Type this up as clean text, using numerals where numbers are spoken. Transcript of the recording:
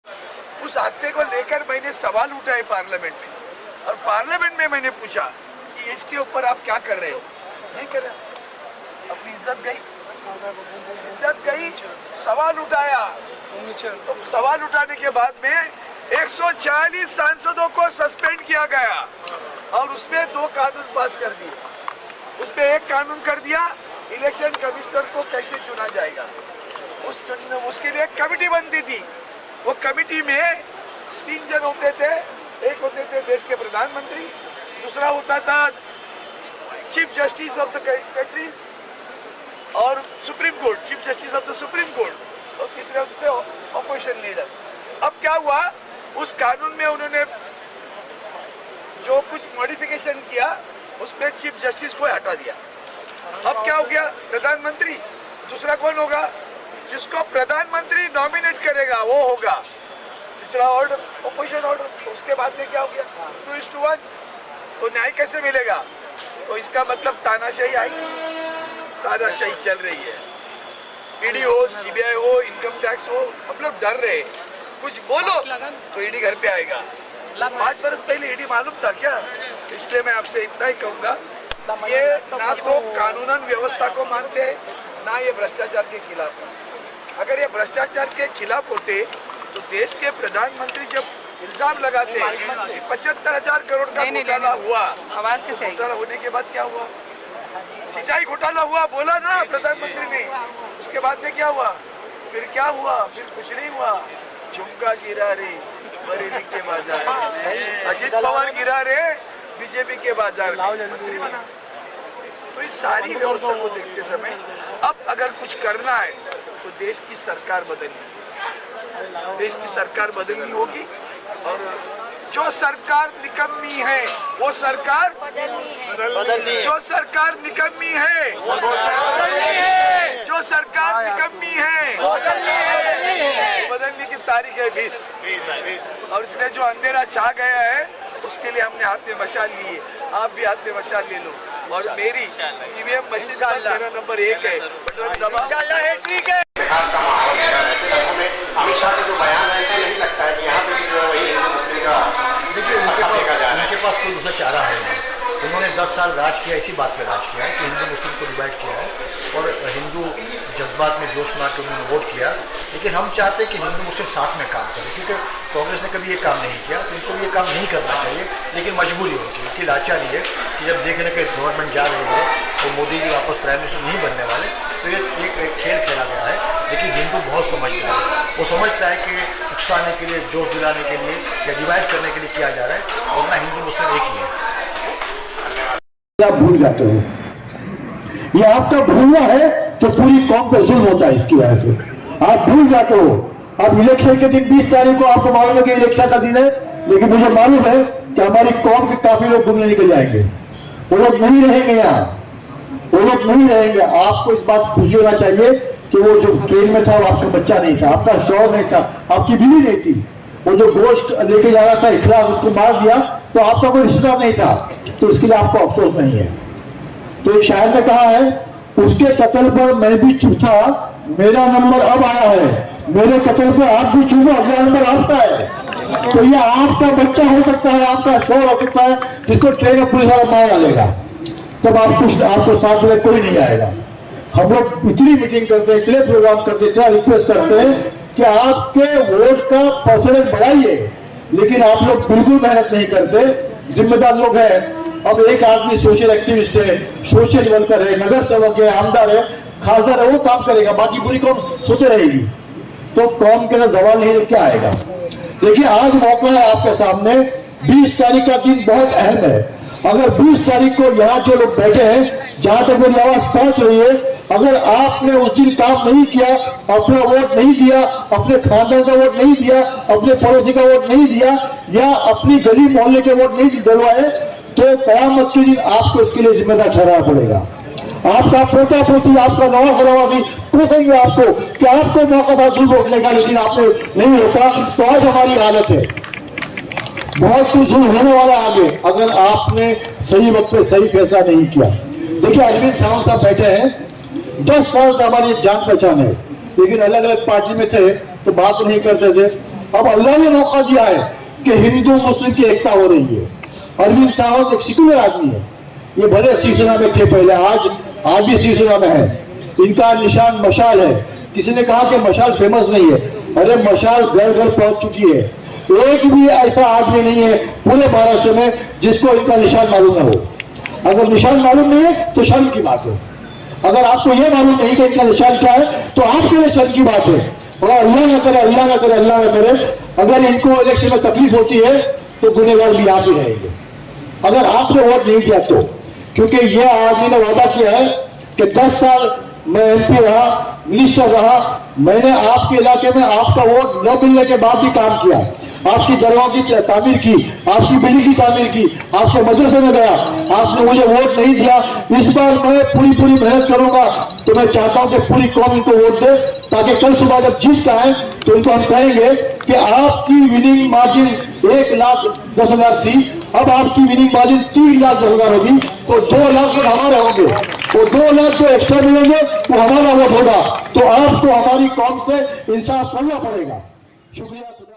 उस हादसे को लेकर मैंने सवाल उठाए पार्लियामेंट में, और पार्लियामेंट में मैंने पूछा कि इसके ऊपर आप क्या कर रहे हो। नहीं कर रहे, अपनी इज्जत गई, सवाल उठाया। तो सवाल उठाने के बाद में 140 सांसदों को सस्पेंड किया गया और उसमें 2 कानून पास कर दिए। उसमें एक कानून कर दिया, इलेक्शन कमिश्नर को कैसे चुना जाएगा। उसके लिए एक कमेटी बनती थी। वो कमेटी में 3 जन होते थे। एक होते थे देश के प्रधानमंत्री, दूसरा होता था chief justice of the country और supreme court, chief justice of the supreme court, और तीसरे होते थे ऑपोजिशन लीडर। अब क्या हुआ, उस कानून में उन्होंने जो कुछ मॉडिफिकेशन किया उसमें चीफ जस्टिस को हटा दिया। अब क्या हो गया, प्रधानमंत्री, दूसरा कौन होगा, जिसको प्रधानमंत्री नॉमिनेट करेगा वो होगा। तीसरा ऑर्डर ऑपोजिशन ऑर्डर। उसके बाद में क्या हो गया, 2:1। तो न्याय कैसे मिलेगा। तो इसका मतलब तानाशाही आएगी, तानाशाही चल रही है। ईडी हो, सीबीआई हो, इनकम टैक्स हो, हम लोग डर रहे, कुछ बोलो तो ईडी घर पे आएगा। 5 बरस पहले ईडी मालूम था क्या। इसलिए मैं आपसे इतना ही कहूँगा, ये ना तो कानूनन व्यवस्था को मानते हैं, ना ये भ्रष्टाचार के खिलाफ है। अगर ये भ्रष्टाचार के खिलाफ होते तो देश के प्रधानमंत्री जब इल्जाम लगाते हैं कि 75,000 करोड़ का घोटाला हुआ, आवाज कैसे घोटाला होने के बाद क्या हुआ, सिंचाई घोटाला हुआ, बोला ना प्रधानमंत्री ने। उसके बाद में क्या हुआ, फिर क्या हुआ, फिर कुछ नहीं हुआ। झुमका गिरा रे बरेली के बाजार, अजीत पवार गिरा रे बीजेपी के बाजार में मंत्री बना। तो इस सारी व्यवस्था को देखते समय अब अगर कुछ करना है तो देश की सरकार बदलनी है, देश की सरकार बदलनी होगी। और जो सरकार निकम्मी है वो सरकार बदलनी है, जो सरकार निकम्मी है, जो सरकार निकम्मी है बदलने की तारीख है 20। और इसमें जो अंधेरा छा गया है उसके लिए हमने हाथ में मशाल ली है। आप भी हाथ में मशाल ले लो। और मेरी ईवीएम मशीन का मेरा नंबर 1 है, बटन दबा। ठीक है। अमित शाह का जो बयान है, ऐसा नहीं लगता है कि यहाँ पे जो वही हिंदू मुस्लिम का देखिए उनके पास कोई दूसरा चारा है नहीं। उन्होंने 10 साल राज किया, इसी बात पे राज किया है कि हिंदू मुस्लिम को डिवाइड किया है और हिंदू जज्बात में जोश मार के उन्होंने वोट किया। लेकिन हम चाहते हैं कि हिंदू मुस्लिम साथ में काम करें, क्योंकि कांग्रेस ने कभी ये काम नहीं किया, तो इनको भी ये काम नहीं करना चाहिए। लेकिन मजबूरी उनकी लाचारी है कि जब देख रहे कि गवर्नमेंट जा रही है तो मोदी जी वापस प्राइम मिनिस्टर नहीं बनने वाले, तो ये एक खेल खेला गया है। लेकिन हिंदू बहुत समझता है, वो समझता है कि उकसाने के लिए, जोश दिलाने के लिए या डिवाइड करने के लिए किया जा रहा है, वरना हिंदू मुस्लिम एक ही है। आप भूल जाते हो, ये आपका भूलना है तो पूरी कौम पे जुल्म होता है। इसकी वजह से आप भूल जाते हो। अब इलेक्शन के दिन 20 तारीख को आपको मालूम है कि इलेक्शन का दिन है, लेकिन मुझे मालूम है कि हमारी कौम के काफी लोग घूमने निकल जाएंगे। वो लोग नहीं रहेंगे यहाँ, वो लोग नहीं रहेंगे। आपको इस बात खुशी होना चाहिए कि वो जो ट्रेन में था वो आपका बच्चा नहीं था, आपका शौहर नहीं था, आपकी बीवी नहीं थी। वो जो गोश्त लेके जा रहा था इखलाक, उसको मार दिया तो आपका कोई रिश्तेदार नहीं था, तो इसके लिए आपको अफसोस नहीं है। तो एक शायर ने कहा है, उसके कत्ल पर मैं भी चुप था, मेरा नंबर अब आया है, मेरे कत्ल पर आप भी चुप हो, अगला नंबर आपका है। तो ये आपका बच्चा हो सकता है, आपका शौहर हो सकता है, जिसको ट्रेन में पुलिस वाला मार डालेगा, तब आपको साथ में कोई नहीं आएगा। हम लोग इतनी मीटिंग करते हैं, इतने प्रोग्राम करते हैं, इतना रिक्वेस्ट करते हैं कि आपके वोट का परसेंटेज बढ़ाइए, लेकिन आप लोग बिल्कुल मेहनत नहीं करते। जिम्मेदार लोग हैं। अब एक आदमी सोशल एक्टिविस्ट है, सोशल वर्कर है, नगर सेवक है, आमदार है, खासदार है, वो काम करेगा, बाकी पूरी कौम सोते रहेगी। तो कौम के अंदर सवाल नहीं, क्या आएगा। देखिए आज मौका है आपके सामने, 20 तारीख का दिन बहुत अहम है। अगर 20 तारीख को यहाँ जो लोग बैठे हैं, जहां तक मेरी आवाज पहुंच रही है, अगर आपने उस दिन काम नहीं किया, अपना वोट नहीं दिया, अपने खानदान का वोट नहीं दिया, अपने पड़ोसी का वोट नहीं दिया, या अपनी गली मोहल्ले के वोट नहीं डलवाए, तो कयामत के दिन आपको इसके लिए जिम्मेदार ठहराना पड़ेगा। आपका पोता पोती, आपका नवाज नवाजी कोसेंगे आपको कि आपको मौका था जुल्म रोकने का, लेकिन आपने नहीं रोका। तो आज हमारी हालत है, बहुत कुछ होने वाला आगे अगर आपने सही वक्त पे सही फैसला नहीं किया। देखिए अरविंद सावंत साहब बैठे हैं, 10 साल से हमारी जान पहचान है, लेकिन अलग अलग पार्टी में थे तो बात नहीं करते थे। अब अल्लाह ने मौका दिया है कि हिंदू मुस्लिम की एकता हो रही है। अरविंद सावंत एक सेकुलर आदमी है, ये भले शिवसेना में थे पहले, आज भी शिवसेना में है। इनका निशान मशाल है। किसी ने कहा कि मशाल फेमस नहीं है, अरे मशाल घर घर पहुंच चुकी है। एक भी ऐसा आदमी नहीं है पूरे महाराष्ट्र में जिसको इनका निशान मालूम न हो। अगर निशान मालूम नहीं है तो शर्म की बात है। अगर आपको यह मालूम नहीं कि इनका निशान क्या है तो आपके लिए शर्म की बात है। और अल्लाह ना करे, अल्लाह ना करे, अल्लाह ना करे, अगर इनको इलेक्शन में तकलीफ होती है तो गुनहगार भी आप ही रहेंगे, अगर आपने वोट नहीं दिया तो। क्योंकि यह आदमी ने वादा किया है कि 10 साल मैं एमपी रहा, मिनिस्टर रहा, मैंने आपके इलाके में आपका वोट न मिलने के बाद भी काम किया, आपकी दरगाह की तामीर की, आपकी बिल्डिंग की तामीर की, आपके मदरसे में गया, आपने मुझे वोट नहीं दिया। इस बार मैं पूरी मेहनत करूंगा। तो मैं चाहता हूं कि पूरी कौम इनको वोट दे, ताकि कल सुबह जब जीत का है तो इनको हम कहेंगे कि आपकी विनिंग मार्जिन 1,10,000 थी, अब आपकी विनिंग मार्जिन 3,10,000 होगी। तो 2 लाख वोट हमारे होंगे, वो 2 लाख जो एक्स्ट्रा मिलेंगे वो हमारा वोट होगा। तो आपको हमारी कौम से इंसाफ करना पड़ेगा। शुक्रिया।